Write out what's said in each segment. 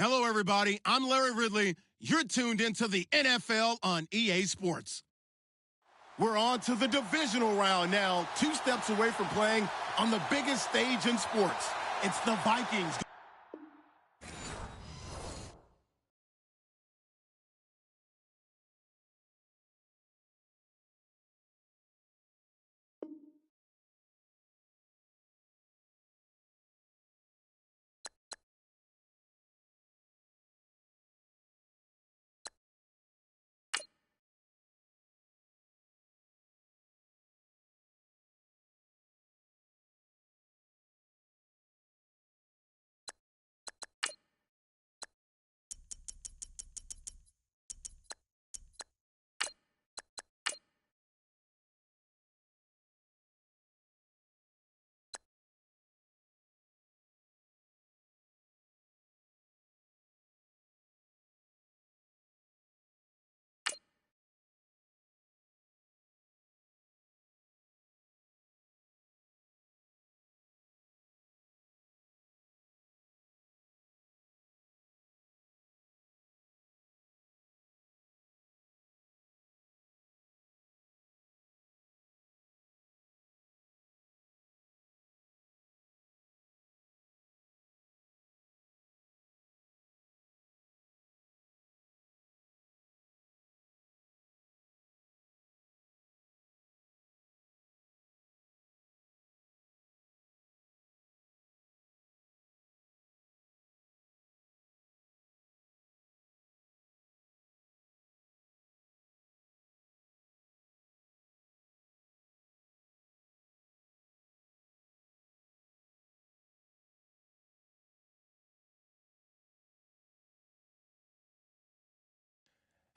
Hello, everybody. I'm Larry Ridley. You're tuned into the NFL on EA Sports. We're on to the divisional round now, 2 steps away from playing on the biggest stage in sports. It's the Vikings.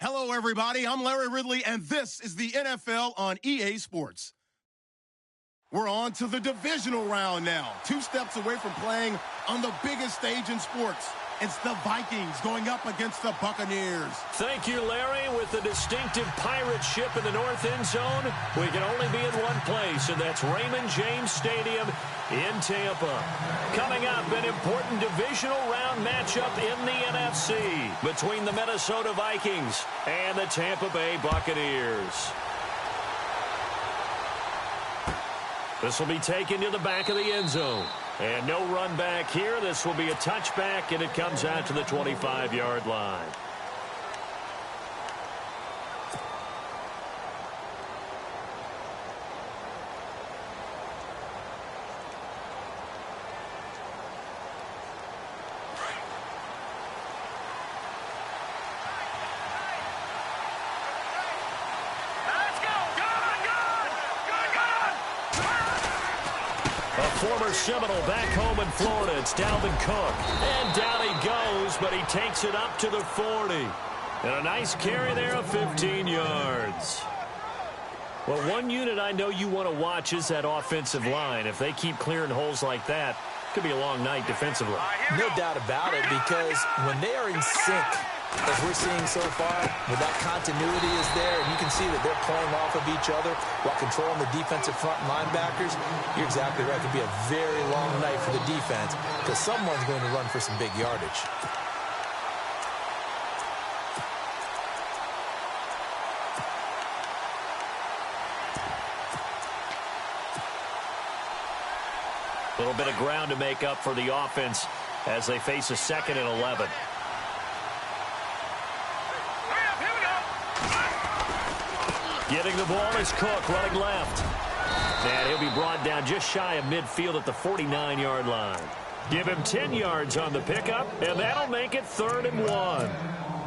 Hello, everybody. I'm Larry Ridley, and this is the NFL on EA Sports. We're on to the divisional round now, 2 steps away from playing on the biggest stage in sports. It's the Vikings going up against the Buccaneers. Thank you, Larry. With the distinctive pirate ship in the north end zone, we can only be in one place, and that's Raymond James Stadium in Tampa. Coming up, an important divisional round matchup in the NFC between the Minnesota Vikings and the Tampa Bay Buccaneers. This will be taken to the back of the end zone. And no run back here. This will be a touchback, and it comes out to the 25-yard line. Former Seminole back home in Florida. It's Dalvin Cook. And down he goes, but he takes it up to the 40. And a nice carry there of 15 yards. Well, one unit I know you want to watch is that offensive line. If they keep clearing holes like that, it could be a long night defensively. No doubt about it, because when they are in sync, as we're seeing so far, when that continuity is there, and you can see that they're playing off of each other while controlling the defensive front linebackers, you're exactly right. It could be a very long night for the defense because someone's going to run for some big yardage. A little bit of ground to make up for the offense as they face a 2nd and 11. Getting the ball is Cook running left. And he'll be brought down just shy of midfield at the 49-yard line. Give him 10 yards on the pickup, and that'll make it 3rd and 1.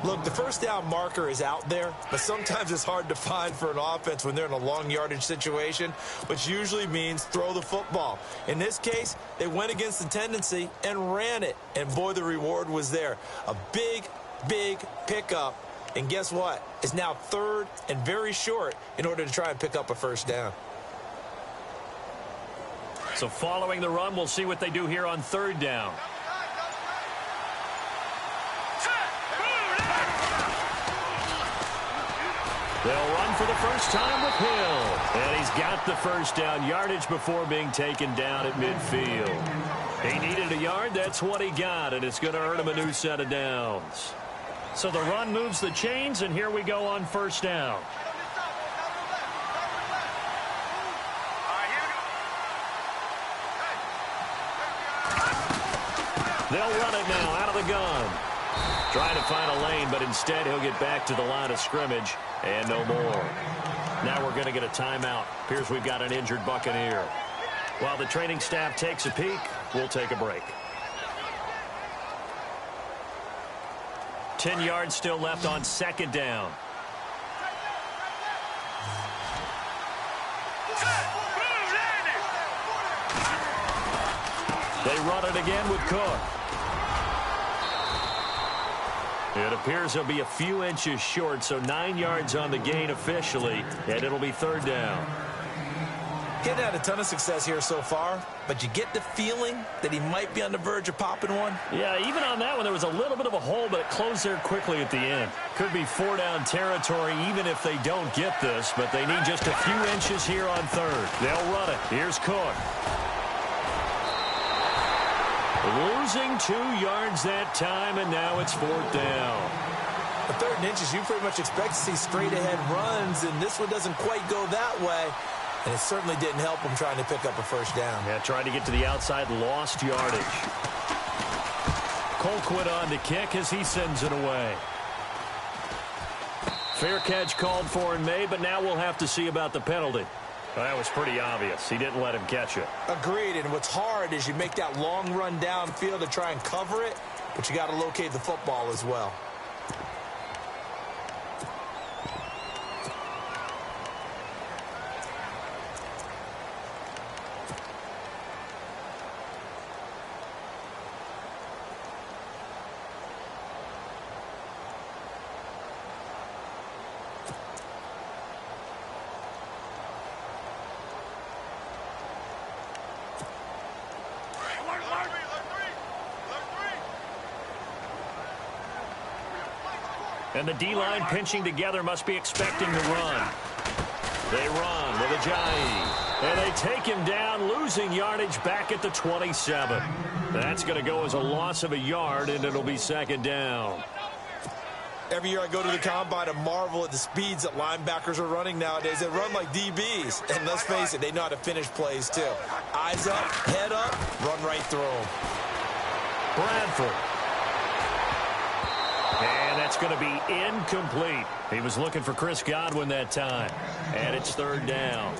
Look, the first down marker is out there, but sometimes it's hard to find for an offense when they're in a long yardage situation, which usually means throw the football. In this case, they went against the tendency and ran it, and boy, the reward was there. A big, big pickup. And guess what? It's now 3rd and very short in order to try and pick up a first down. So following the run, we'll see what they do here on 3rd down. They'll run for the first time with Hill. And he's got the first down yardage before being taken down at midfield. He needed a yard. That's what he got, and it's going to earn him a new set of downs. So the run moves the chains, and here we go on first down. They'll run it now out of the gun. Trying to find a lane, but instead he'll get back to the line of scrimmage and no more. Now we're going to get a timeout. Appears we've got an injured Buccaneer. While the training staff takes a peek, we'll take a break. 10 yards still left on second down. They run it again with Cook. It appears he'll be a few inches short, so 9 yards on the gain officially, and it'll be third down. Getting had a ton of success here so far, but you get the feeling that he might be on the verge of popping one. Yeah, even on that one, there was a little bit of a hole, but it closed there quickly at the end. Could be 4-down territory even if they don't get this, but they need just a few inches here on third. They'll run it. Here's Cook. Losing 2 yards that time, and now it's fourth down. The 3rd and inches, you pretty much expect to see straight-ahead runs, and this one doesn't quite go that way. And it certainly didn't help him trying to pick up a first down. Yeah, trying to get to the outside, lost yardage. Colquitt on to kick as he sends it away. Fair catch called for and made, but now we'll have to see about the penalty. Well, that was pretty obvious. He didn't let him catch it. Agreed, and what's hard is you make that long run downfield to try and cover it, but you got to locate the football as well. And the D-line pinching together must be expecting to run. They run with Ajayi. And they take him down, losing yardage back at the 27. That's going to go as a loss of a yard, and it'll be second down. Every year I go to the combine and marvel at the speeds that linebackers are running nowadays. They run like DBs. And let's face it, they know how to finish plays too. Eyes up, head up, run right through them. Bradford. And that's going to be incomplete. He was looking for Chris Godwin that time. And it's third down.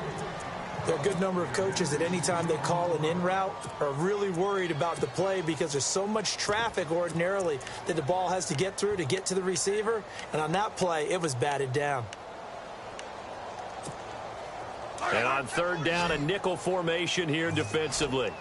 There are a good number of coaches that any time they call an in route are really worried about the play because there's so much traffic ordinarily that the ball has to get through to get to the receiver. And on that play, it was batted down. And on third down, a nickel formation here defensively.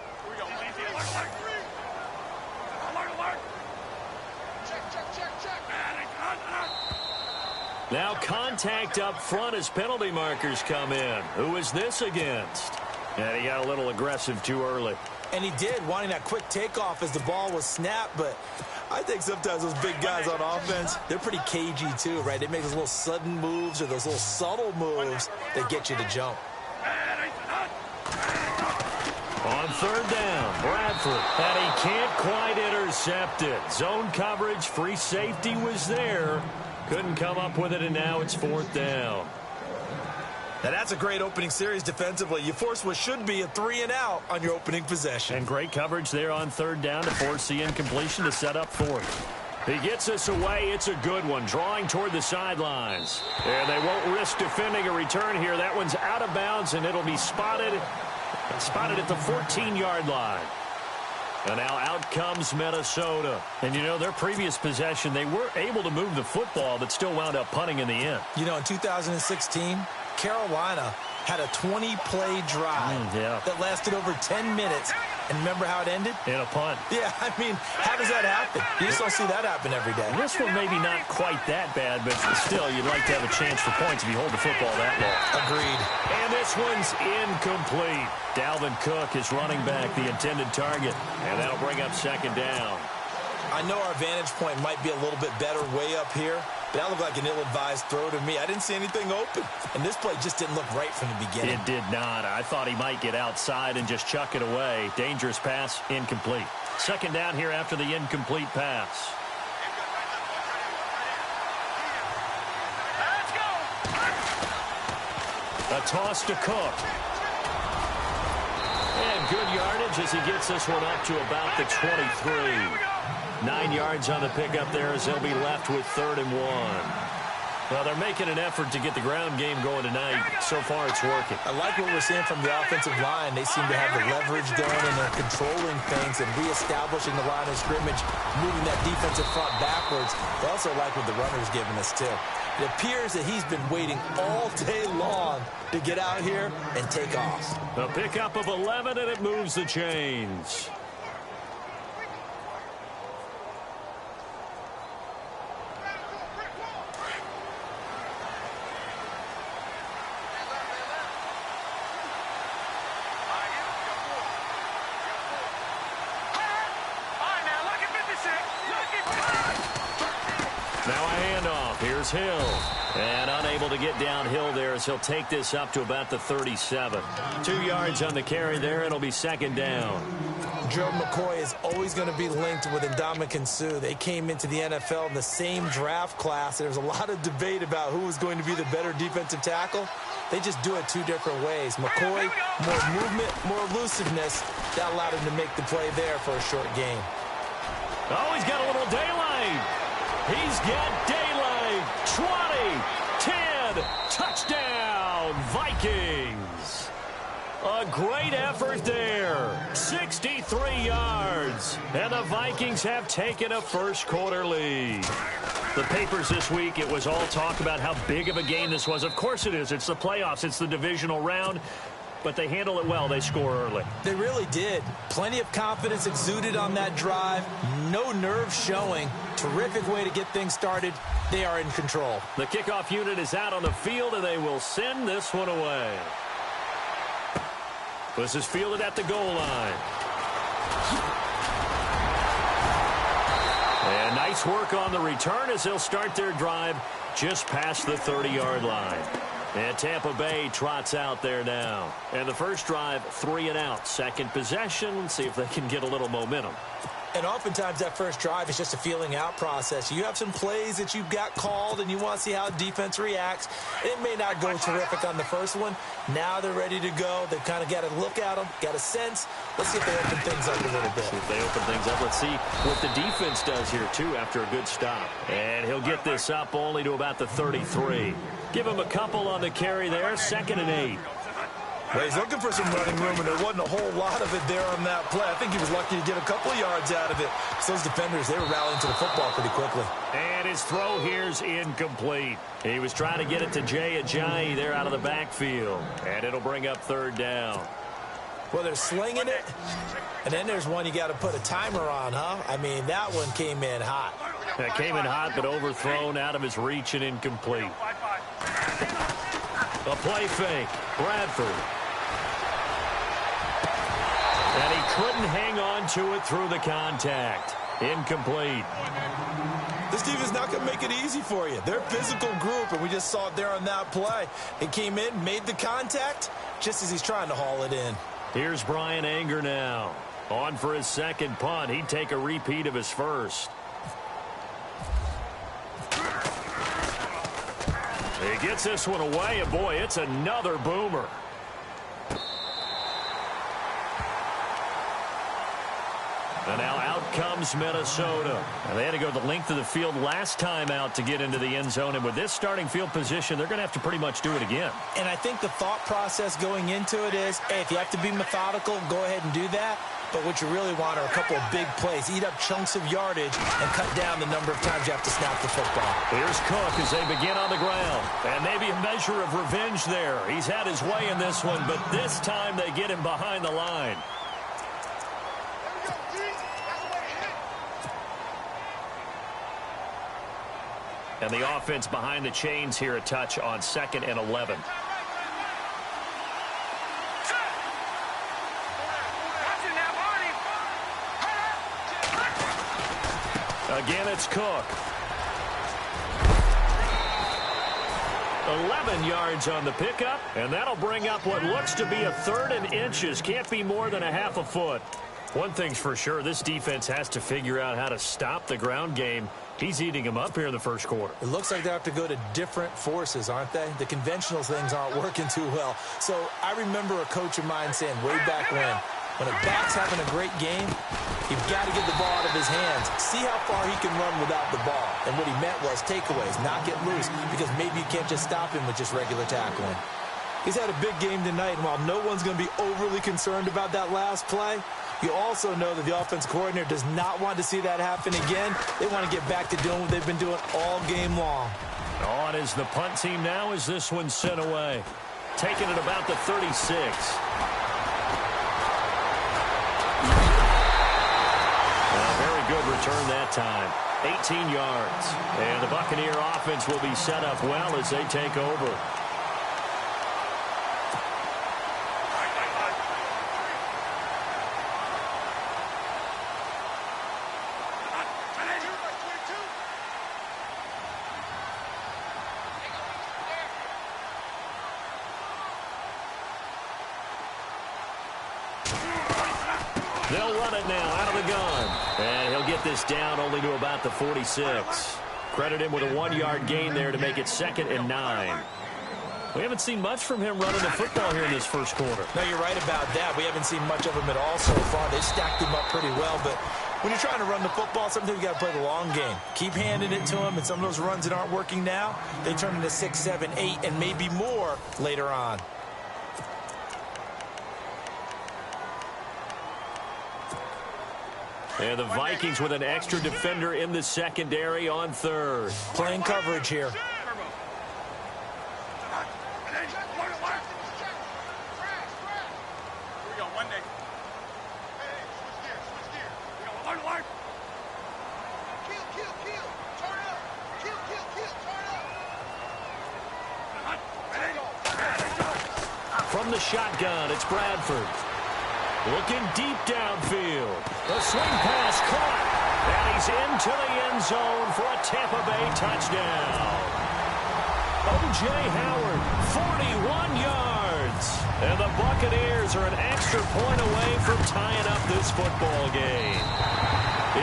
Now contact up front as penalty markers come in. Who is this against? And he got a little aggressive too early. And he did, wanting that quick takeoff as the ball was snapped. But I think sometimes those big guys on offense, they're pretty cagey too, right? They make those little sudden moves or those little subtle moves that get you to jump. On third down, Bradford. And he can't quite intercept it. Zone coverage, free safety was there. Couldn't come up with it, and now it's fourth down. Now that's a great opening series defensively. You force what should be a 3-and-out on your opening possession. And great coverage there on third down to force the incompletion to set up fourth. He gets us away. It's a good one, drawing toward the sidelines. And they won't risk defending a return here. That one's out of bounds, and it'll be spotted at the 14-yard line. And now out comes Minnesota. And, you know, their previous possession, they were able to move the football, but still wound up punting in the end. You know, in 2016, Carolina had a 20-play drive that lasted over 10 minutes. And remember how it ended? In a punt. Yeah, I mean, how does that happen? You just don't see that happen every day. This one maybe not quite that bad, but still, you'd like to have a chance for points if you hold the football that long. Agreed. And this one's incomplete. Dalvin Cook is running back the intended target, and that'll bring up second down. I know our vantage point might be a little bit better way up here, but that looked like an ill-advised throw to me. I didn't see anything open, and this play just didn't look right from the beginning. It did not. I thought he might get outside and just chuck it away. Dangerous pass, incomplete. Second down here after the incomplete pass. A toss to Cook. And good yardage as he gets this one up to about the 23. 9 yards on the pickup there as they'll be left with 3rd and 1. Well, they're making an effort to get the ground game going tonight. So far, it's working. I like what we're seeing from the offensive line. They seem to have the leverage going, and they're controlling things and reestablishing the line of scrimmage, moving that defensive front backwards. They also like what the runner's giving us, too. It appears that he's been waiting all day long to get out here and take off. A pickup of 11, and it moves the chains. Now a handoff. Here's Hill. And unable to get downhill there as he'll take this up to about the 37. 2 yards on the carry there. It'll be 2nd down. Joe McCoy is always going to be linked with Ndamukong Suh. They came into the NFL in the same draft class. There's a lot of debate about who was going to be the better defensive tackle. They just do it 2 different ways. McCoy, more movement, more elusiveness. That allowed him to make the play there for a short gain. Oh, he's got a little daylight. He's got daylight. 20, 10, touchdown, Vikings. A great effort there. 63 yards. And the Vikings have taken a first-quarter lead. The papers this week, it was all talk about how big of a game this was. Of course it is. It's the playoffs. It's the divisional round. But they handle it well. They score early. They really did. Plenty of confidence exuded on that drive. No nerves showing. Terrific way to get things started. They are in control. The kickoff unit is out on the field, and they will send this one away. This is fielded at the goal line. And nice work on the return as they'll start their drive just past the 30-yard line. And Tampa Bay trots out there now. And the first drive, 3 and out. Second possession, see if they can get a little momentum. And oftentimes that first drive is just a feeling out process. You have some plays that you've got called and you want to see how defense reacts. It may not go terrific on the first one. Now they're ready to go. They've kind of got to look at them, got a sense. Let's see if they open things up a little bit. See if they open things up. Let's see what the defense does here, too, after a good stop. And he'll get this up only to about the 33. Give him a couple on the carry there. 2nd and 8. Well, he's looking for some running room, and there wasn't a whole lot of it there on that play. I think he was lucky to get a couple of yards out of it. So those defenders, they were rallying to the football pretty quickly. And his throw here's incomplete. He was trying to get it to Jay Ajayi there out of the backfield. And it'll bring up 3rd down. Well, they're slinging it, and then there's one you got to put a timer on, huh? I mean, that one came in hot. That came in hot, but overthrown out of his reach and incomplete. A play fake. Bradford. And he couldn't hang on to it through the contact. Incomplete. This team is not going to make it easy for you. They're a physical group, and we just saw it there on that play. It came in, made the contact, just as he's trying to haul it in. Here's Brian Anger now. On for his 2nd punt. He'd take a repeat of his first. He gets this one away, and boy, it's another boomer. And now out comes Minnesota. And they had to go the length of the field last time out to get into the end zone. And with this starting field position, they're going to have to pretty much do it again. And I think the thought process going into it is, hey, if you have to be methodical, go ahead and do that. But what you really want are a couple of big plays. Eat up chunks of yardage and cut down the number of times you have to snap the football. Here's Cook as they begin on the ground. And maybe a measure of revenge there. He's had his way in this one, but this time they get him behind the line. And the offense behind the chains here a touch on 2nd and 11. Again, it's Cook. 11 yards on the pickup, and that'll bring up what looks to be a 3rd and inches. Can't be more than a half a foot. One thing's for sure, this defense has to figure out how to stop the ground game. He's eating them up here in the first quarter. It looks like they have to go to different forces, aren't they? The conventional things aren't working too well. So I remember a coach of mine saying way back when a back's having a great game, you've got to get the ball out of his hands. See how far he can run without the ball. And what he meant was takeaways, knock it loose, because maybe you can't just stop him with just regular tackling. He's had a big game tonight, and while no one's going to be overly concerned about that last play, you also know that the offense coordinator does not want to see that happen again. They want to get back to doing what they've been doing all game long. On is the punt team now as this one's sent away. Taking it about the 36. Good return that time. 18 yards. And the Buccaneer offense will be set up well as they take over. They'll run it now out of the gun. And he'll get this down only to about the 46. Credit him with a 1-yard gain there to make it 2nd and 9. We haven't seen much from him running the football here in this first quarter. No, you're right about that. We haven't seen much of him at all so far. They stacked him up pretty well, but when you're trying to run the football, sometimes you got to play the long game. Keep handing it to him, and some of those runs that aren't working now, they turn into 6, 7, 8, and maybe more later on. And the Vikings with an extra defender in the secondary on 3rd. Playing coverage here. From the shotgun, it's Bradford. Looking deep downfield. The swing pass caught. And he's into the end zone for a Tampa Bay touchdown. O.J. Howard, 41 yards. And the Buccaneers are an extra point away from tying up this football game.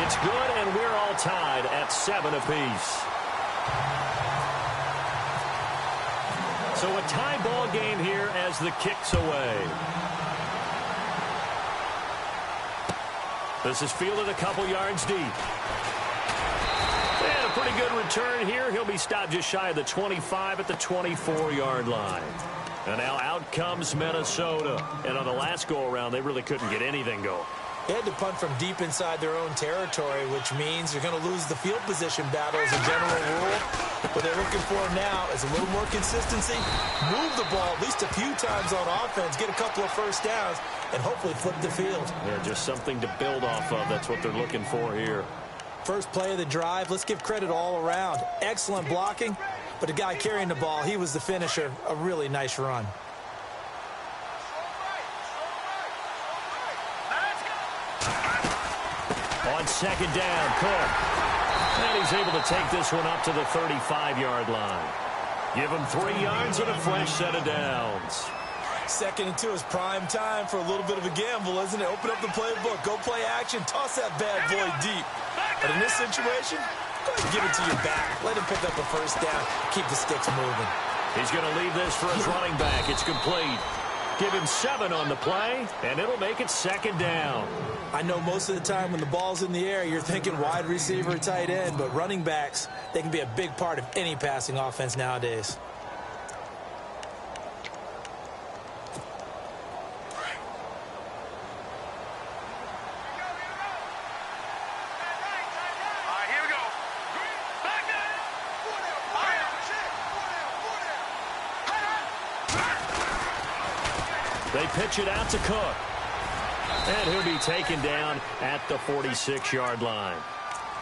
It's good, and we're all tied at 7 apiece. So a tie ball game here as the kick's away. This is fielded a couple yards deep. And a pretty good return here. He'll be stopped just shy of the 25 at the 24-yard line. And now out comes Minnesota. And on the last go-around, they really couldn't get anything going. They had to punt from deep inside their own territory, which means you're going to lose the field position battle as a general rule. What they're looking for now is a little more consistency, move the ball at least a few times on offense, get a couple of first downs, and hopefully flip the field. Yeah, just something to build off of. That's what they're looking for here. First play of the drive, let's give credit all around. Excellent blocking, but the guy carrying the ball, he was the finisher. A really nice run. On 2nd down, Cook. And he's able to take this one up to the 35-yard line. Give him 3 yards and a fresh set of downs. 2nd and 2 is prime time for a little bit of a gamble, isn't it? Open up the playbook, go play action, toss that bad boy deep. But in this situation, go ahead and give it to your back. Let him pick up a first down, keep the sticks moving. He's going to leave this for his running back. It's complete. Give him 7 on the play, and it'll make it 2nd down. I know most of the time when the ball's in the air, you're thinking wide receiver, tight end, but running backs, they can be a big part of any passing offense nowadays. They pitch it out to Cook. And he'll be taken down at the 46-yard line.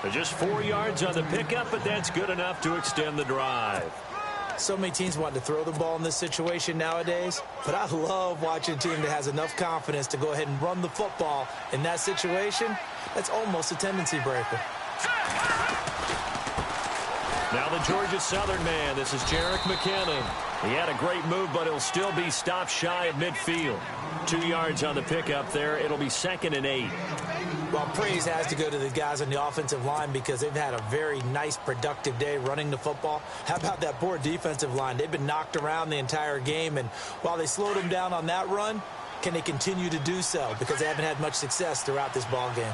They're just 4 yards on the pickup, but that's good enough to extend the drive. So many teams want to throw the ball in this situation nowadays, but I love watching a team that has enough confidence to go ahead and run the football in that situation. That's almost a tendency breaker. Now the Georgia Southern man. This is Jerick McKinnon. He had a great move, but he'll still be stopped shy of midfield. 2 yards on the pickup there. It'll be 2nd and 8. Well, praise has to go to the guys on the offensive line because they've had a very nice, productive day running the football. How about that poor defensive line? They've been knocked around the entire game, and while they slowed them down on that run, can they continue to do so? Because they haven't had much success throughout this ball game.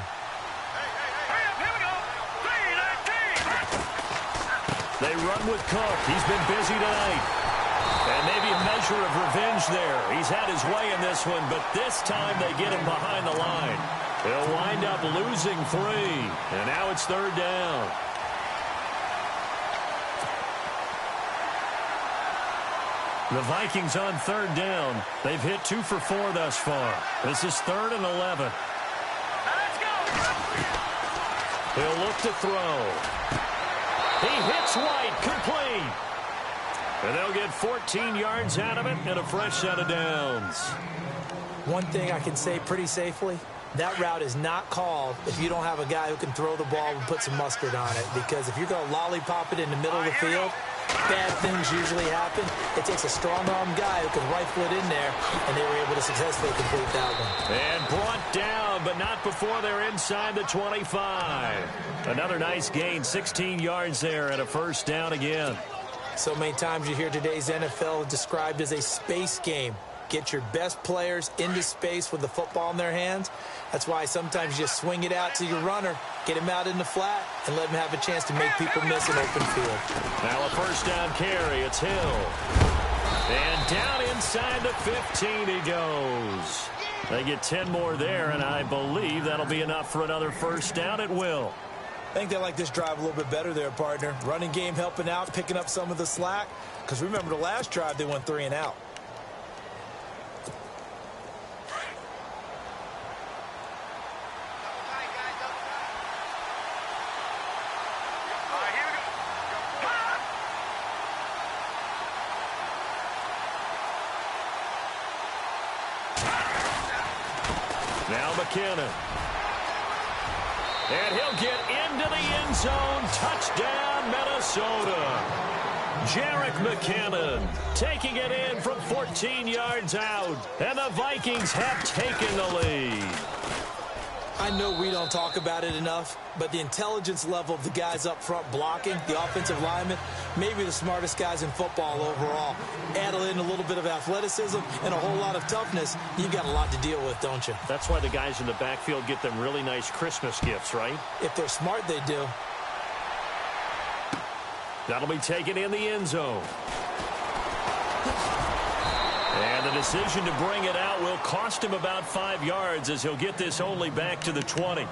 They run with Cook. He's been busy tonight. And maybe a measure of revenge there. He's had his way in this one, but this time they get him behind the line. They'll wind up losing 3. And now it's 3rd down. The Vikings on 3rd down. They've hit 2 for 4 thus far. This is 3rd and 11. He'll look to throw. He hits White, complete. And they'll get 14 yards out of it and a fresh set of downs. One thing I can say pretty safely, that route is not called if you don't have a guy who can throw the ball and put some mustard on it. Because if you're going to lollipop it in the middle of the field, bad things usually happen. It takes a strong-arm guy who can rifle it in there, and they were able to successfully complete that one. And brought down, but not before they're inside the 25. Another nice gain, 16 yards there, and a first down again. So many times you hear today's NFL described as a space game. Get your best players into space with the football in their hands. That's why sometimes you just swing it out to your runner, get him out in the flat, and let him have a chance to make people miss an open field. Now a first down carry. It's Hill. And down inside the 15 he goes. They get 10 more there, and I believe that'll be enough for another first down. It will. I think they like this drive a little bit better there, partner. Running game helping out, picking up some of the slack. Because remember the last drive, they went 3 and out. Now McKinnon. And he'll get into the end zone. Touchdown, Minnesota. Jerick McKinnon taking it in from 14 yards out. And the Vikings have taken the lead. I know we don't talk about it enough, but the intelligence level of the guys up front blocking, the offensive linemen, maybe the smartest guys in football overall. Add in a little bit of athleticism and a whole lot of toughness, you've got a lot to deal with, don't you? That's why the guys in the backfield get them really nice Christmas gifts, right? If they're smart, they do. That'll be taken in the end zone. And the decision to bring it out will cost him about 5 yards as he'll get this only back to the 20.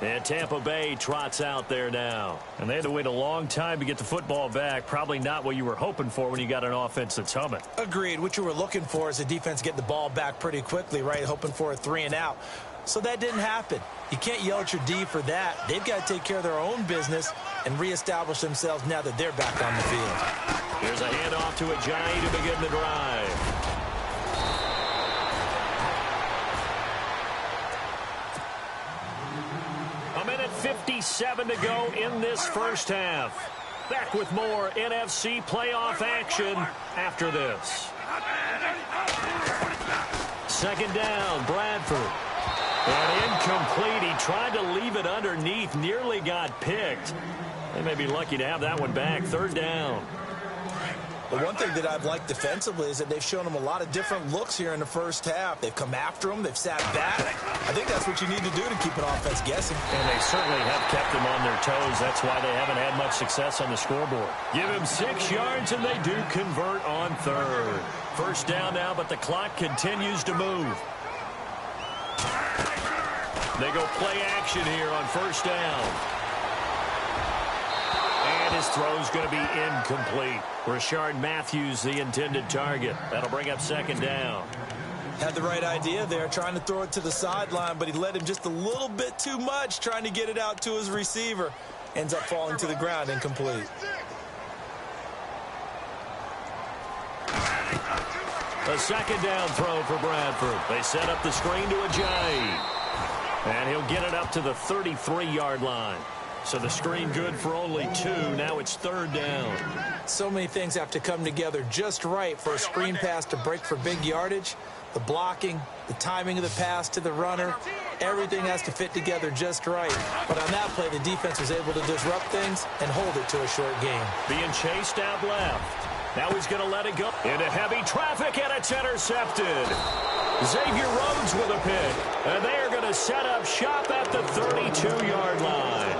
And Tampa Bay trots out there now. And they had to wait a long time to get the football back. Probably not what you were hoping for when you got an offense that's humming. Agreed. What you were looking for is the defense get the ball back pretty quickly, right? Hoping for a 3 and out. So that didn't happen. You can't yell at your D for that. They've got to take care of their own business and reestablish themselves now that they're back on the field. Here's a handoff to Ajayi to begin the drive. A minute 57 to go in this first half. Back with more NFC playoff action after this. Second down, Bradford. And incomplete. He tried to leave it underneath, nearly got picked. They may be lucky to have that one back. Third down. The one thing that I've liked defensively is that they've shown them a lot of different looks here in the first half. They've come after them. They've sat back. I think that's what you need to do to keep an offense guessing. And they certainly have kept them on their toes. That's why they haven't had much success on the scoreboard. Give him 6 yards, and they do convert on third. First down now, but the clock continues to move. They go play action here on first down. And his throw's going to be incomplete. Rashard Matthews, the intended target. That'll bring up second down. Had the right idea there, trying to throw it to the sideline, but he led him just a little bit too much, trying to get it out to his receiver. Ends up falling to the ground, incomplete. A second down throw for Bradford. They set up the screen to Ajayi. And he'll get it up to the 33-yard line. So the screen good for only 2. Now it's 3rd down. So many things have to come together just right for a screen pass to break for big yardage. The blocking, the timing of the pass to the runner, everything has to fit together just right. But on that play, the defense was able to disrupt things and hold it to a short game. Being chased out left. Now he's going to let it go into heavy traffic, and it's intercepted. Xavier Rhodes with a pick, and they are going to set up shop at the 32-yard line.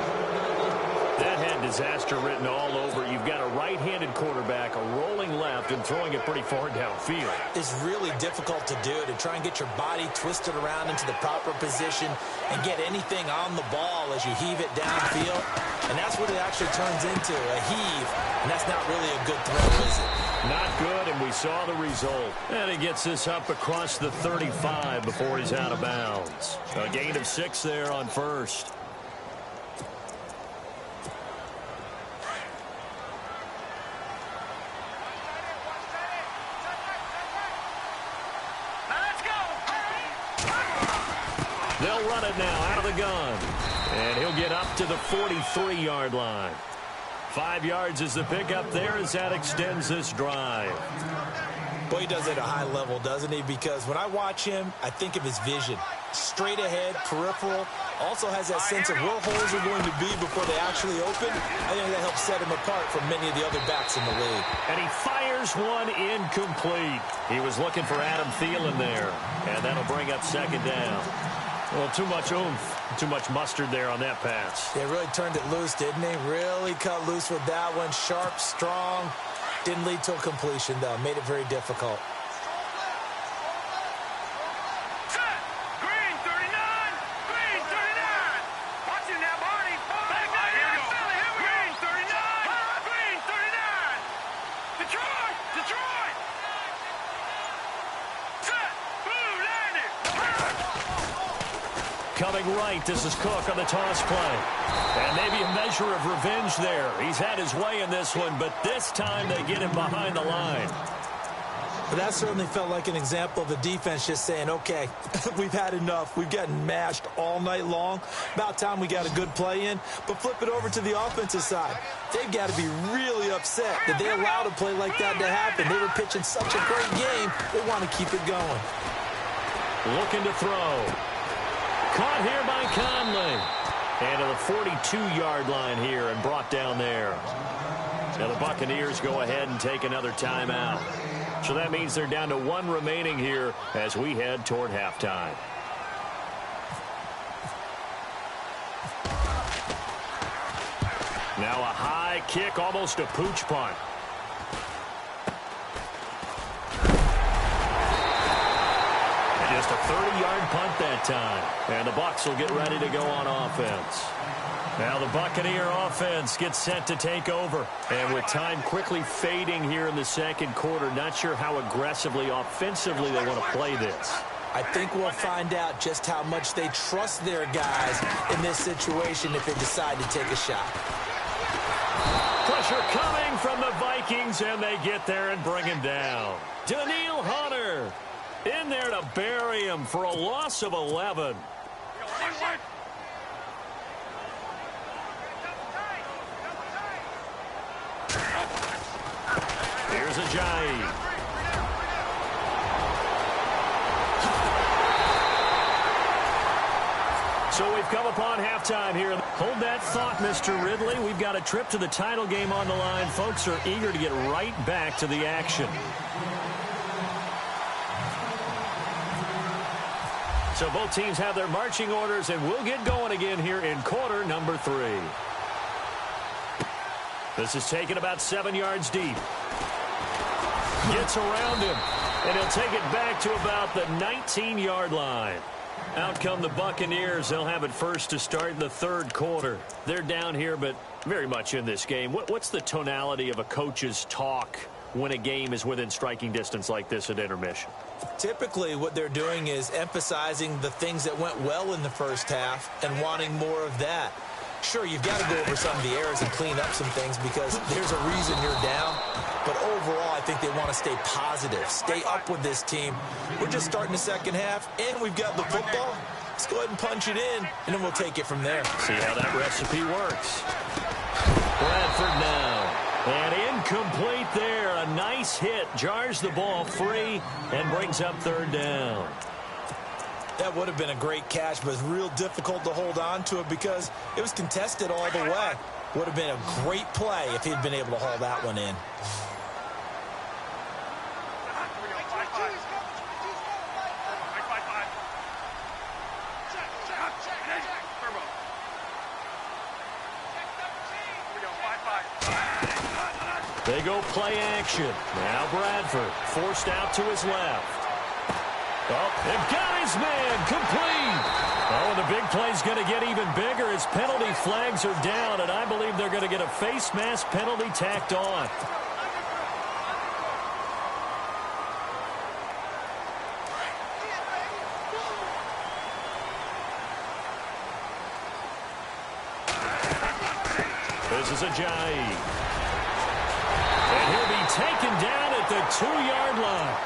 That had disaster written all over. You've got a right-handed quarterback, a rolling left, and throwing it pretty far downfield. It's really difficult to do, to try and get your body twisted around into the proper position and get anything on the ball as you heave it downfield. And that's what it actually turns into, a heave. And that's not really a good throw, is it? Not good, and we saw the result. And he gets this up across the 35 before he's out of bounds. A gain of 6 there on first. They'll run it now out of the gun. And he'll get up to the 43-yard line. 5 yards is the pickup there as that extends this drive. Boy, he does it at a high level, doesn't he? Because when I watch him, I think of his vision. Straight ahead, peripheral. Also has that sense of where holes are going to be before they actually open. I think that helps set him apart from many of the other backs in the league. And he fires one incomplete. He was looking for Adam Thielen there. And that'll bring up 2nd down. Well, too much oomph, too much mustard there on that pass. They really turned it loose, didn't he? Really cut loose with that one. Sharp, strong. Didn't lead to a completion, though. Made it very difficult. Set. Green 39. Green 39. Watch it now, Barney. Back there. Here we go. Green 39. Green 39. Detroit. Detroit. Set. Blue landed. Coming right, this is Cook on the toss play. And maybe a measure of revenge there. He's had his way in this one, but this time they get him behind the line. But that certainly felt like an example of the defense just saying, okay, we've had enough. We've gotten mashed all night long. About time we got a good play in. But flip it over to the offensive side. They've got to be really upset that they allowed a play like that to happen. They were pitching such a great game. They want to keep it going. Looking to throw. Caught here by Conley. And to the 42-yard line here and brought down there. Now the Buccaneers go ahead and take another timeout. So that means they're down to 1 remaining here as we head toward halftime. Now a high kick, almost a pooch punt. Just a 30-yard punt that time. And the Bucs will get ready to go on offense. Now the Buccaneer offense gets set to take over. And with time quickly fading here in the 2nd quarter, not sure how aggressively, offensively they want to play this. I think we'll find out just how much they trust their guys in this situation if they decide to take a shot. Pressure coming from the Vikings, and they get there and bring him down. Daniil Hunter in there to bury him for a loss of 11. Here's Ajayi. So we've come upon halftime here. Hold that thought, Mr. Ridley. We've got a trip to the title game on the line. Folks are eager to get right back to the action. So both teams have their marching orders, and we'll get going again here in quarter number 3. This is taken about 7 yards deep. Gets around him, and he'll take it back to about the 19-yard line. Out come the Buccaneers. They'll have it first to start in the 3rd quarter. They're down here, but very much in this game. What's the tonality of a coach's talk when a game is within striking distance like this at intermission? Typically, what they're doing is emphasizing the things that went well in the first half and wanting more of that. Sure, you've got to go over some of the errors and clean up some things because there's a reason you're down. But overall, I think they want to stay positive, stay up with this team. We're just starting the 2nd half, and we've got the football. Let's go ahead and punch it in, and then we'll take it from there. See how that recipe works. Bradford now. And incomplete there. A nice hit. Jars the ball free and brings up third down. That would have been a great catch, but it's real difficult to hold on to it because it was contested all the way. Would have been a great play if he'd been able to haul that one in. They go play action. Now Bradford forced out to his left. Oh, they've got his man complete. Oh, and the big play's going to get even bigger as penalty flags are down, and I believe they're going to get a face mask penalty tacked on. This is Ajayi. And he'll be taken down at the 2-yard line.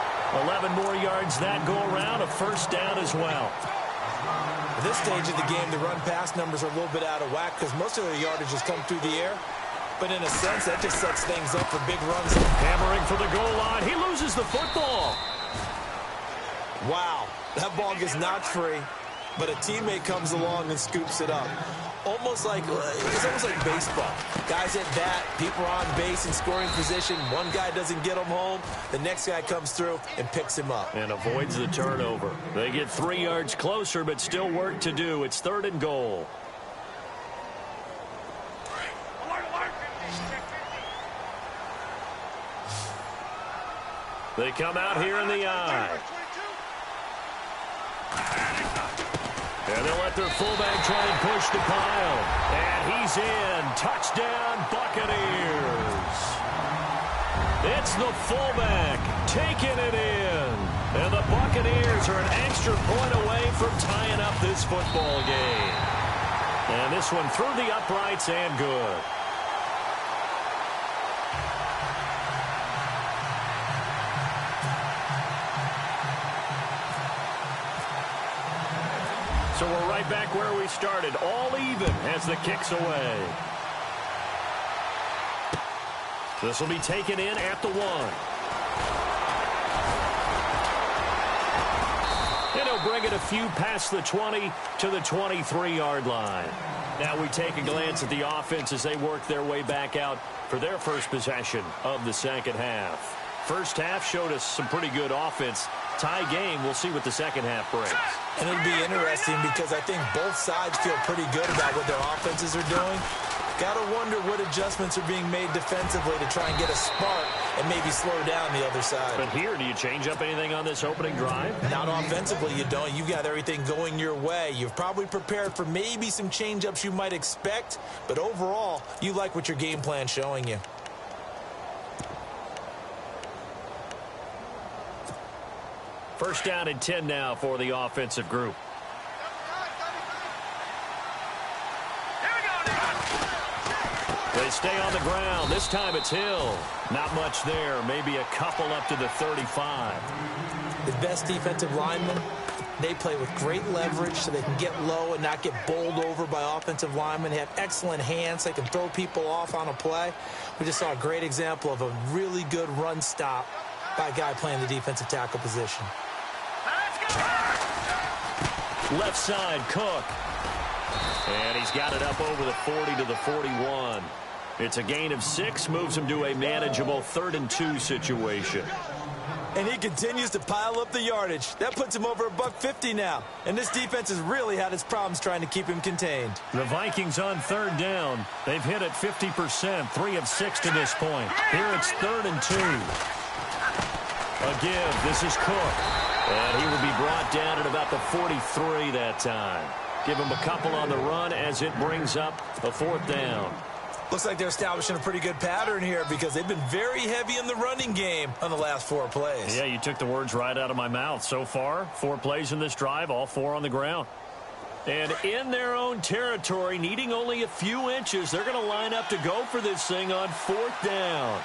11 more yards that go around, a first down as well. At this stage of the game, the run-pass numbers are a little bit out of whack because most of their yardage has come through the air. But in a sense, that just sets things up for big runs. Hammering for the goal line. He loses the football. Wow, that ball gets knocked free, but a teammate comes along and scoops it up. It's almost like baseball. Guys at bat, people are on base in scoring position. One guy doesn't get him home. The next guy comes through and picks him up. And avoids the turnover. They get 3 yards closer, but still work to do. It's 3rd and goal. They come out here in the eye. And they'll let their fullback try and push the pile. And he's in. Touchdown, Buccaneers. It's the fullback taking it in. And the Buccaneers are an extra point away from tying up this football game. And this one through the uprights and good. So we're right back where we started, all even as the kick's away. This will be taken in at the 1. And he'll bring it a few past the 20 to the 23-yard line. Now we take a glance at the offense as they work their way back out for their first possession of the second half. First half showed us some pretty good offense. Tie game, we'll see what the second half brings. And it'll be interesting because I think both sides feel pretty good about what their offenses are doing. Got to wonder what adjustments are being made defensively to try and get a spark and maybe slow down the other side. But here, do you change up anything on this opening drive? Not offensively, you don't. You've got everything going your way. You've probably prepared for maybe some change-ups you might expect, but overall, you like what your game plan's showing you. First down and 10 now for the offensive group. They stay on the ground. This time it's Hill. Not much there. Maybe a couple up to the 35. The best defensive linemen, they play with great leverage so they can get low and not get bowled over by offensive linemen. They have excellent hands. They can throw people off on a play. We just saw a great example of a really good run stop by a guy playing the defensive tackle position. Left side, Cook. And he's got it up over the 40 to the 41. It's a gain of 6, moves him to a manageable 3rd and 2 situation. And he continues to pile up the yardage. That puts him over $150 now. And this defense has really had its problems trying to keep him contained. The Vikings on 3rd down. They've hit it 50%, 3 of 6 to this point. Here it's 3rd and 2. A give. This is Cook. And he will be brought down at about the 43 that time. Give him a couple on the run as it brings up a 4th down. Looks like they're establishing a pretty good pattern here because they've been very heavy in the running game on the last 4 plays. Yeah, you took the words right out of my mouth. So far, 4 plays in this drive, all 4 on the ground. And in their own territory, needing only a few inches, they're going to line up to go for this thing on 4th down.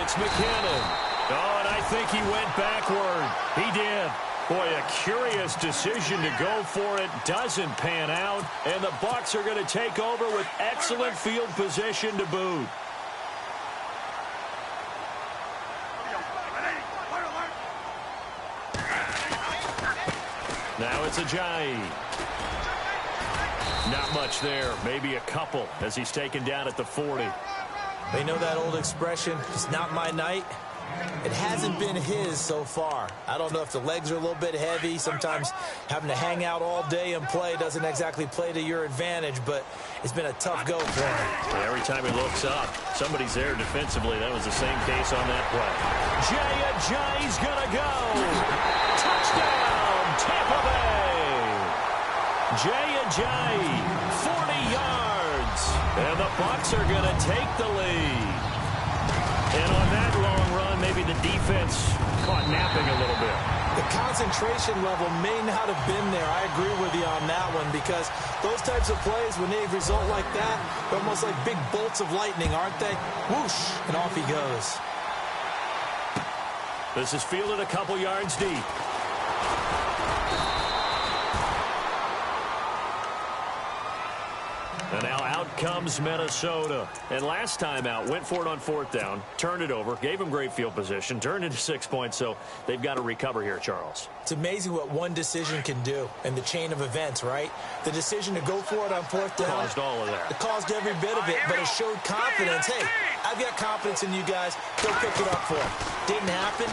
It's McKinnon. Oh, and I think he went backward. He did. Boy, a curious decision to go for it. Doesn't pan out. And the Bucks are going to take over with excellent field position to boot. Now it's Ajayi. Not much there. Maybe a couple as he's taken down at the 40. They know that old expression, it's not my night. It hasn't been his so far. I don't know if the legs are a little bit heavy. Sometimes having to hang out all day and play doesn't exactly play to your advantage, but it's been a tough go for him. Yeah, every time he looks up, somebody's there defensively. That was the same case on that play. Ajayi's going to go. Touchdown, Tampa Bay. Ajayi, 40 yards. And the Bucks are going to take the lead. And on that long run, maybe the defense caught napping a little bit. The concentration level may not have been there. I agree with you on that one because those types of plays, when they result like that, they're almost like big bolts of lightning, aren't they? Whoosh, and off he goes. This is fielded a couple yards deep. And now out comes Minnesota. And last time out, went for it on 4th down, turned it over, gave him great field position, turned into 6 points, so they've got to recover here, Charles. It's amazing what one decision can do in the chain of events, right? The decision to go for it on 4th down. Caused all of that. It caused every bit of it, but it showed confidence. Hey, I've got confidence in you guys. Go pick it up for them. Didn't happen.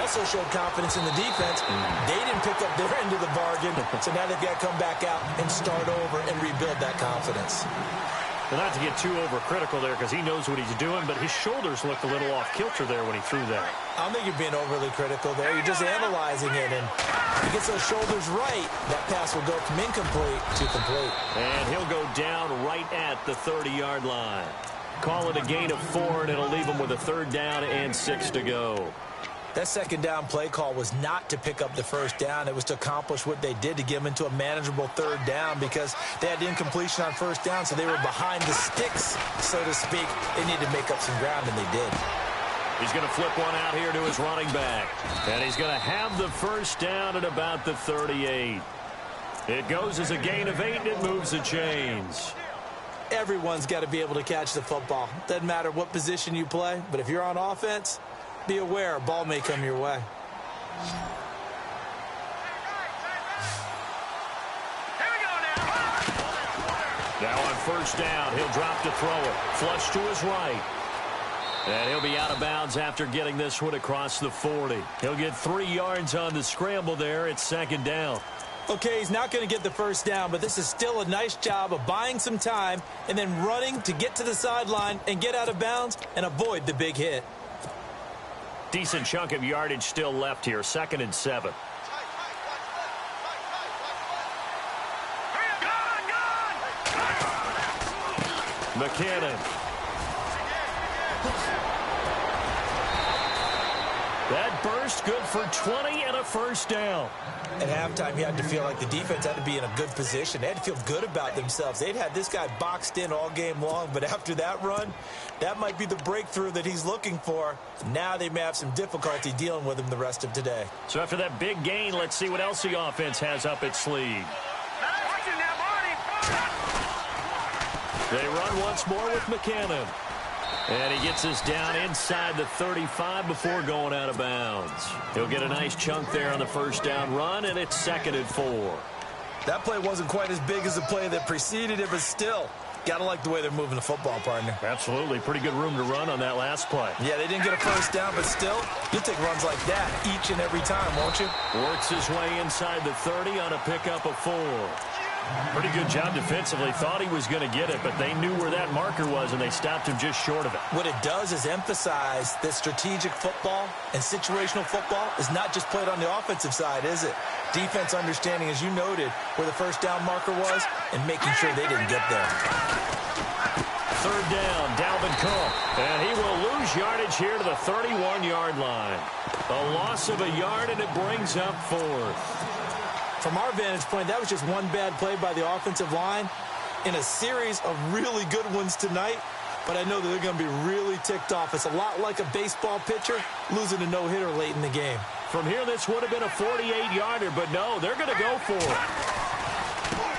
Also showed confidence in the defense. They didn't pick up their end of the bargain, so now they've got to come back out and start over and rebuild that confidence. Well, not to get too overcritical there because he knows what he's doing, but his shoulders looked a little off kilter there when he threw that. I don't think you're being overly critical there. You're just analyzing it, and if he gets those shoulders right, that pass will go from incomplete to complete. And he'll go down right at the 30-yard line. Call it a gain of 4, and it'll leave him with a 3rd down and 6 to go. That 2nd down play call was not to pick up the 1st down. It was to accomplish what they did to get them into a manageable 3rd down because they had incompletion on 1st down, so they were behind the sticks, so to speak. They needed to make up some ground, and they did. He's going to flip one out here to his running back. And he's going to have the 1st down at about the 38. It goes as a gain of 8, and it moves the chains. Everyone's got to be able to catch the football. Doesn't matter what position you play, but if you're on offense, be aware, a ball may come your way. Now on 1st down, he'll drop to throw it. Flush to his right. And he'll be out of bounds after getting this one across the 40. He'll get 3 yards on the scramble there. It's 2nd down. Okay, he's not going to get the 1st down, but this is still a nice job of buying some time and then running to get to the sideline and get out of bounds and avoid the big hit. Decent chunk of yardage still left here. 2nd and 7. McKinnon. That burst good for 20 and a 1st down. At halftime, you had to feel like the defense had to be in a good position. They had to feel good about themselves. They'd had this guy boxed in all game long, but after that run, that might be the breakthrough that he's looking for. Now they may have some difficulty dealing with him the rest of today. So after that big gain, let's see what else the offense has up its sleeve. They run once more with McKinnon. And he gets us down inside the 35 before going out of bounds. He'll get a nice chunk there on the 1st down run, and it's 2nd and 4. That play wasn't quite as big as the play that preceded it, but still, gotta like the way they're moving the football, partner. Absolutely. Pretty good room to run on that last play. Yeah, they didn't get a 1st down, but still, you'll take runs like that each and every time, won't you? Works his way inside the 30 on a pickup of 4. Pretty good job defensively. Thought he was going to get it, but they knew where that marker was, and they stopped him just short of it. What it does is emphasize that strategic football and situational football is not just played on the offensive side, is it? Defense understanding, as you noted, where the 1st down marker was and making sure they didn't get there. 3rd down, Dalvin Cook. And he will lose yardage here to the 31-yard line. A loss of a yard, and it brings up 4th. From our vantage point, that was just one bad play by the offensive line in a series of really good ones tonight. but I know that they're going to be really ticked off. It's a lot like a baseball pitcher losing a no-hitter late in the game. From here, this would have been a 48-yarder, but no, they're going to go for it.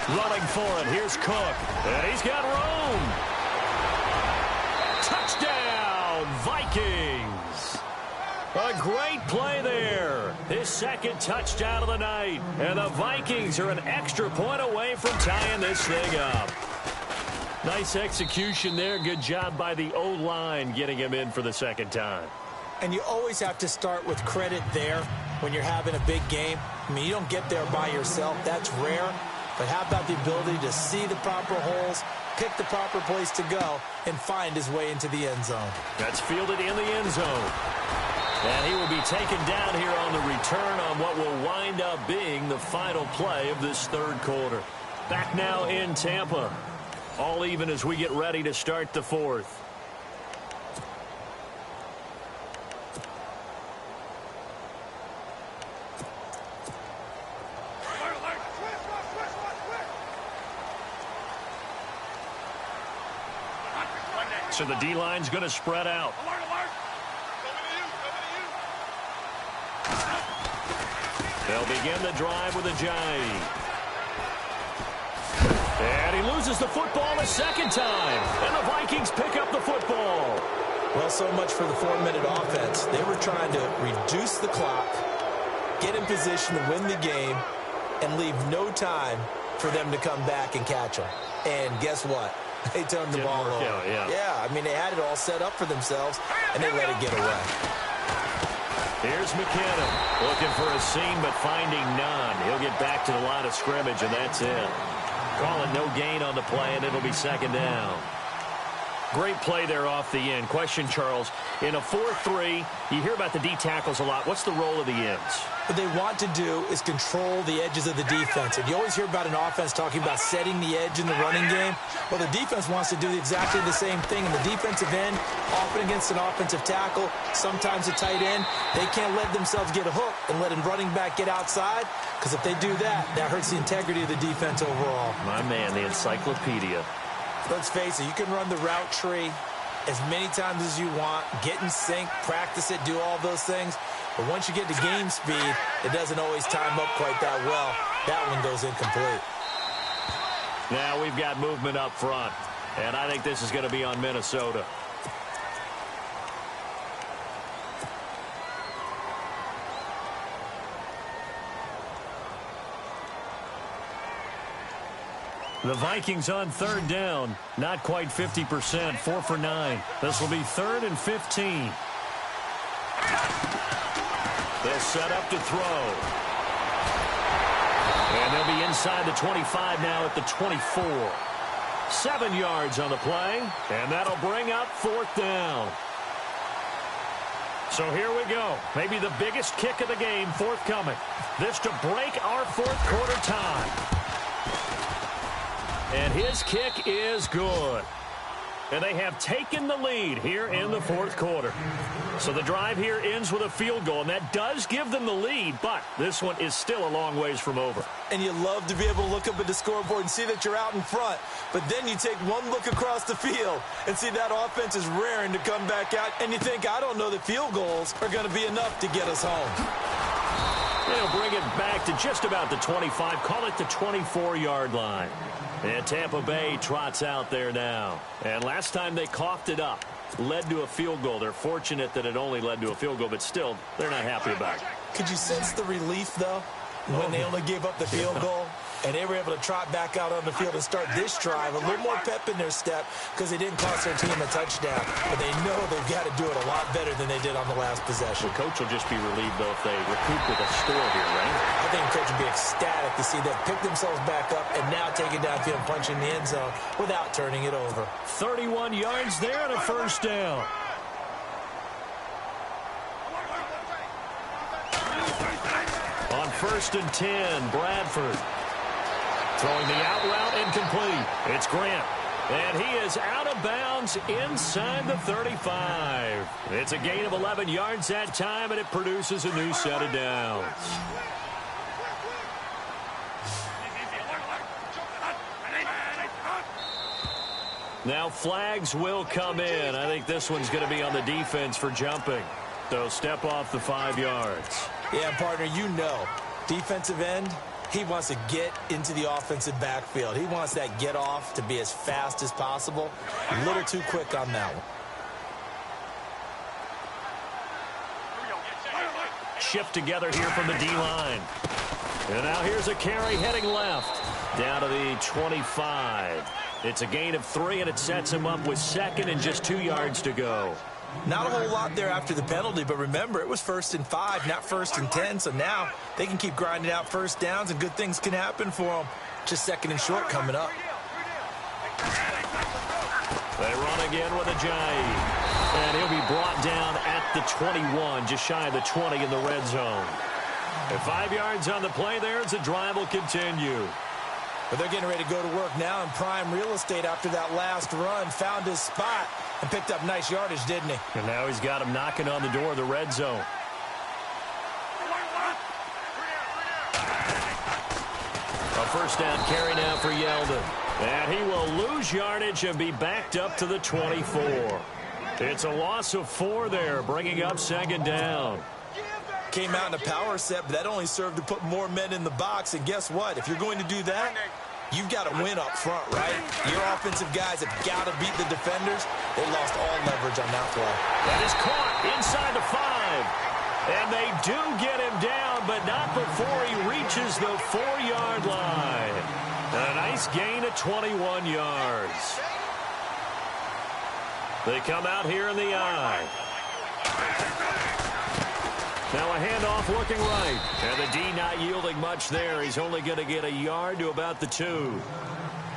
Running for it, here's Cook, and he's got room. Touchdown, Vikings. A great play there. His second touchdown of the night, and the Vikings are an extra point away from tying this thing up. Nice execution there. Good job by the O-line getting him in for the second time. And you always have to start with credit there when you're having a big game. I mean, you don't get there by yourself. That's rare. But how about the ability to see the proper holes, pick the proper place to go, and find his way into the end zone? That's fielded in the end zone. And he will be taken down here on the return on what will wind up being the final play of this third quarter. Back now in Tampa. All even as we get ready to start the fourth. So the D-line's going to spread out. They'll begin the drive with a Ajayi. And he loses the football a second time. And the Vikings pick up the football. Well, so much for the 4-minute offense. They were trying to reduce the clock, get in position to win the game, and leave no time for them to come back and catch them. And guess what? They turned the ball over. Yeah, I mean, they had it all set up for themselves, and they let it get away. Here's McKinnon looking for a seam, but finding none. He'll get back to the line of scrimmage, and that's it. Call it no gain on the play, and it'll be second down. Great play there off the end. Question, Charles, in a 4-3, you hear about the D tackles a lot. What's the role of the ends? What they want to do is control the edges of the defense. And you always hear about an offense talking about setting the edge in the running game. Well, the defense wants to do exactly the same thing. And the defensive end, often against an offensive tackle, sometimes a tight end, they can't let themselves get a hook and let a running back get outside. Because if they do that, that hurts the integrity of the defense overall. My man, the encyclopedia. Let's face it, you can run the route tree as many times as you want, get in sync, practice it, do all those things. But once you get to game speed, it doesn't always time up quite that well. That one goes incomplete. Now we've got movement up front, and I think this is going to be on Minnesota. The Vikings on third down. Not quite 50%. 4 for 9. This will be 3rd and 15. They'll set up to throw. And they'll be inside the 25 now at the 24. 7 yards on the play. And that'll bring up 4th down. So here we go. Maybe the biggest kick of the game forthcoming. This to break our 4th quarter tie. And his kick is good. And they have taken the lead here in the 4th quarter. So the drive here ends with a field goal, and that does give them the lead, but this one is still a long ways from over. And you love to be able to look up at the scoreboard and see that you're out in front, but then you take one look across the field and see that offense is raring to come back out, and you think, I don't know that field goals are going to be enough to get us home. They'll bring it back to just about the 25, call it the 24-yard line. And Tampa Bay trots out there now. And last time they coughed it up, led to a field goal. They're fortunate that it only led to a field goal, but still, they're not happy about it. Could you sense the relief, though, when they only gave up the field goal? And they were able to trot back out on the field and start this drive. A little more pep in their step because they didn't cost their team a touchdown. But they know they've got to do it a lot better than they did on the last possession. The coach will just be relieved, though, if they recoup with a score here, right? I think the coach would be ecstatic to see them pick themselves back up and now take it downfield and punch in the end zone without turning it over. 31 yards there and a first down. On 1st and 10, Bradford. Throwing the out route incomplete. It's Grant. And he is out of bounds inside the 35. It's a gain of 11 yards that time, and it produces a new set of downs. Now flags will come in. I think this one's going to be on the defense for jumping. So step off the 5 yards. Yeah, partner, you know, defensive end, he wants to get into the offensive backfield. He wants that get off to be as fast as possible. A little too quick on that one. Shift together here from the D-line. And now here's a carry heading left. Down to the 25. It's a gain of 3, and it sets him up with 2nd and just 2 yards to go. Not a whole lot there after the penalty, but remember, it was 1st and 5, not 1st and 10. So now they can keep grinding out first downs, and good things can happen for them. Just 2nd and short coming up. They run again with Ajayi. And he'll be brought down at the 21, just shy of the 20 in the red zone. And 5 yards on the play there as the drive will continue. But they're getting ready to go to work now in prime real estate after that last run. Found his spot and picked up nice yardage, didn't he? And now he's got him knocking on the door of the red zone. A first down carry now for Yeldon. And he will lose yardage and be backed up to the 24. It's a loss of 4 there, bringing up 2nd down. Came out in a power set, but that only served to put more men in the box. And guess what? If you're going to do that, you've got to win up front, right? Your offensive guys have got to beat the defenders. They lost all leverage on that play. That is caught inside the 5. And they do get him down, but not before he reaches the 4-yard line. A nice gain of 21 yards. They come out here in the I. Now a handoff looking right. And the D not yielding much there. He's only going to get a yard to about the 2.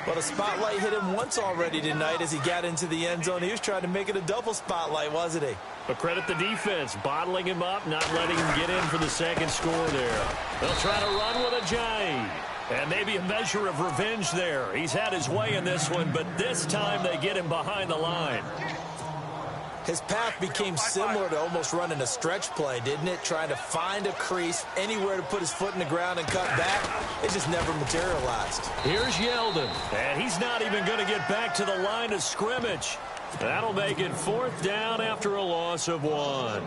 But a spotlight hit him once already tonight as he got into the end zone. He was trying to make it a double spotlight, wasn't he? But credit the defense, bottling him up, not letting him get in for the 2nd score there. They'll try to run with Ajayi. And maybe a measure of revenge there. He's had his way in this one, but this time they get him behind the line. His path became similar to almost running a stretch play, didn't it? Trying to find a crease, anywhere to put his foot in the ground and cut back. It just never materialized. Here's Yeldon, and he's not even going to get back to the line of scrimmage. That'll make it 4th down after a loss of 1.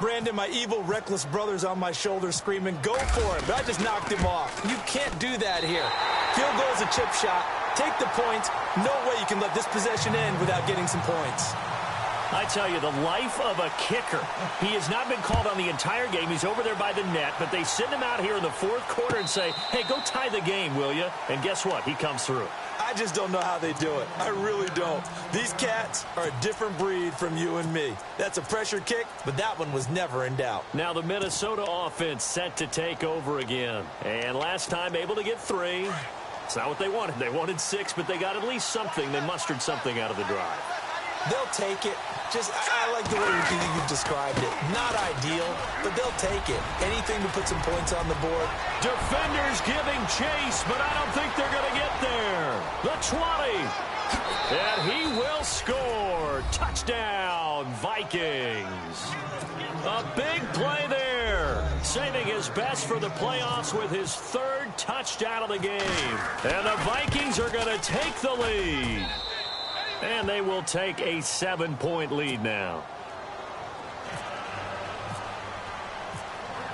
Brandon, my evil, reckless brother's on my shoulder screaming, go for it, but I just knocked him off. You can't do that here. Field goal's a chip shot. Take the points. No way you can let this possession end without getting some points. I tell you, the life of a kicker. He has not been called on the entire game. He's over there by the net, but they send him out here in the 4th quarter and say, hey, go tie the game, will you? And guess what? He comes through. I just don't know how they do it. I really don't. These cats are a different breed from you and me. That's a pressure kick, but that one was never in doubt. Now the Minnesota offense set to take over again. And last time able to get 3. It's not what they wanted. They wanted 6, but they got at least something. They mustered something out of the drive. They'll take it. I like the way you described it. Not ideal, but they'll take it. Anything to put some points on the board. Defenders giving chase, but I don't think they're going to get there. The 20. And he will score. Touchdown, Vikings. A big play there. Saving his best for the playoffs with his 3rd touchdown of the game. And the Vikings are going to take the lead. And they will take a 7-point lead now.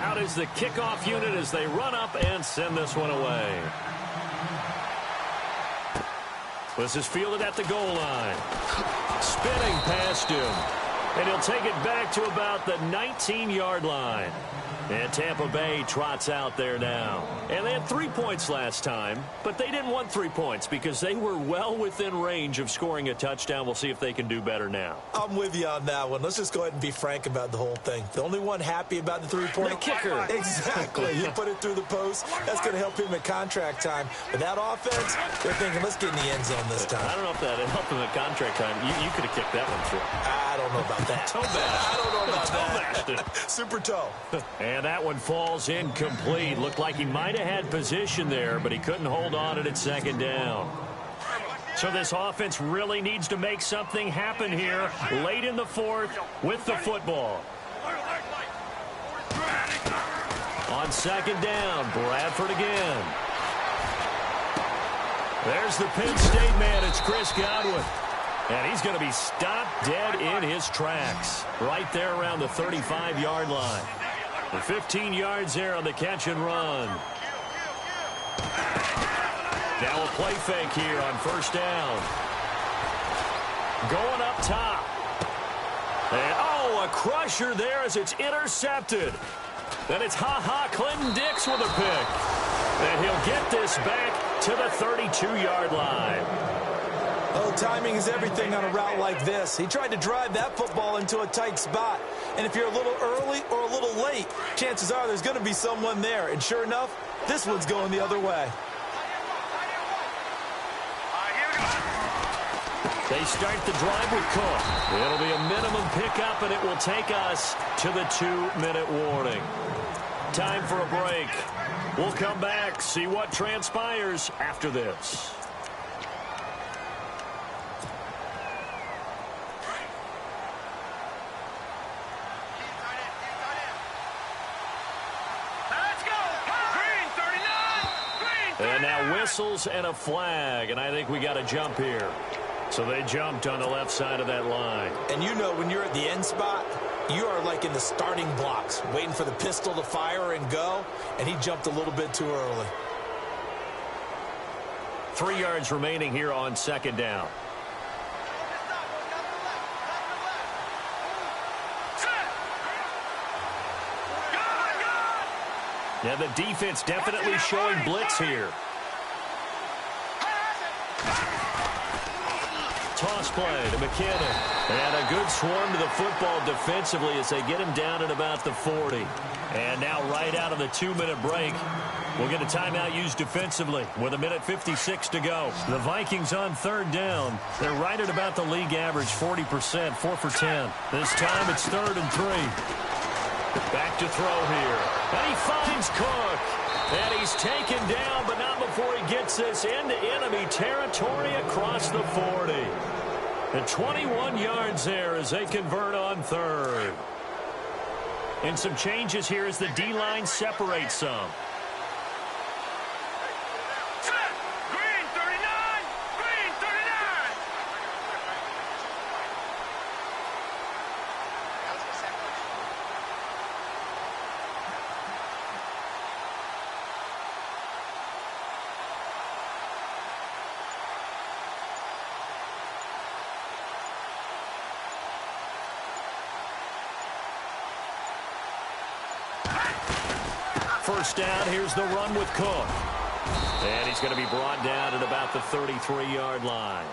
Out is the kickoff unit as they run up and send this one away. This is fielded at the goal line. Spinning past him. And he'll take it back to about the 19-yard line. And Tampa Bay trots out there now. And they had 3 points last time, but they didn't want 3 points because they were well within range of scoring a touchdown. We'll see if they can do better now. I'm with you on that one. Let's just go ahead and be frank about the whole thing. The only one happy about the 3-point the kicker. Exactly. You put it through the post. That's going to help him at contract time. But that offense, they're thinking, let's get in the end zone this time. I don't know if that helped him at contract time. You could have kicked that one through. I don't know about that. Toe bash. I don't know about Toe that. Super toe. And that one falls incomplete. Looked like he might have had position there, but he couldn't hold on at 2nd down. So this offense really needs to make something happen here late in the 4th with the football. On 2nd down, Bradford again. There's the Penn State man. It's Chris Godwin. And he's going to be stopped dead in his tracks right there around the 35-yard line. The 15 yards there on the catch and run. Now a play fake here on first down. Going up top. And, oh, a crusher there as it's intercepted. Then it's Clinton Dix with a pick. And he'll get this back to the 32-yard line. Oh, timing is everything on a route like this. He tried to drive that football into a tight spot. And if you're a little early or a little late, chances are there's going to be someone there. And sure enough, this one's going the other way. They start the drive with Cook. It'll be a minimum pickup, and it will take us to the 2-minute warning. Time for a break. We'll come back, see what transpires after this. And now whistles and a flag, and I think we got a jump here. So they jumped on the left side of that line. And you know when you're at the end spot, you are like in the starting blocks, waiting for the pistol to fire and go, and he jumped a little bit too early. 3 yards remaining here on second down. Yeah, the defense definitely showing blitz here. Toss play to McKinnon. And a good swarm to the football defensively as they get him down at about the 40. And now right out of the 2-minute break, we'll get a timeout used defensively with 1:56 to go. The Vikings on third down. They're right at about the league average, 40%, 4 for 10. This time it's 3rd and 3. Back to throw here. And he finds Cook. And he's taken down, but not before he gets this into enemy territory across the 40. And 21 yards there as they convert on third. And some changes here as the D-line separates some. First down, here's the run with Cook. And he's going to be brought down at about the 33-yard line.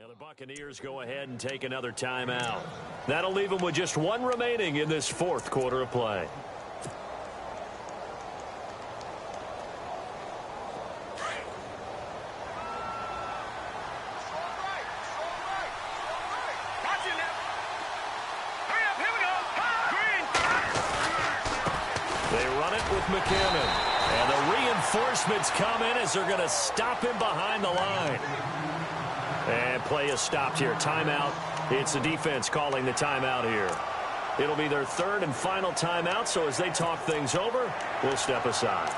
Now the Buccaneers go ahead and take another timeout. That'll leave them with just one remaining in this 4th quarter of play. McKinnon. And the reinforcements come in as they're going to stop him behind the line. And play is stopped here. Timeout. It's the defense calling the timeout here. It'll be their 3rd and final timeout, so as they talk things over, we'll step aside.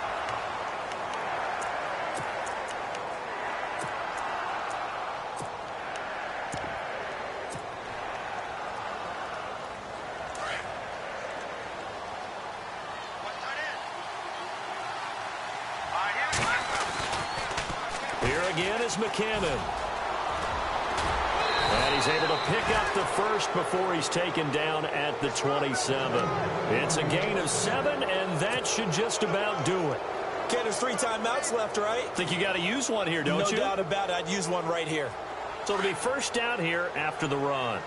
McKinnon. And he's able to pick up the first before he's taken down at the 27. It's a gain of 7, and that should just about do it. Okay, there's 3 timeouts left, right? Think you got to use one here, don't you? No doubt about it. I'd use one right here. So it'll be first down here after the run.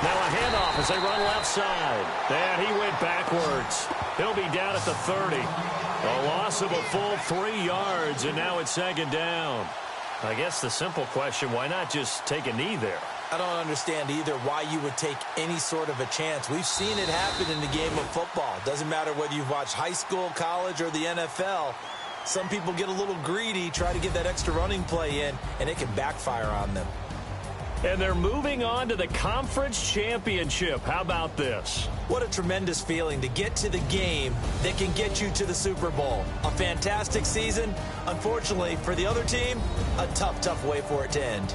Now a handoff as they run left side. And he went backwards. He'll be down at the 30. A loss of a full 3 yards, and now it's 2nd down. I guess the simple question, why not just take a knee there? I don't understand either why you would take any sort of a chance. We've seen it happen in the game of football. Doesn't matter whether you've watched high school, college, or the NFL. Some people get a little greedy, try to get that extra running play in, and it can backfire on them. And they're moving on to the conference championship. How about this? What a tremendous feeling to get to the game that can get you to the Super Bowl. A fantastic season. Unfortunately, for the other team, a tough, tough way for it to end.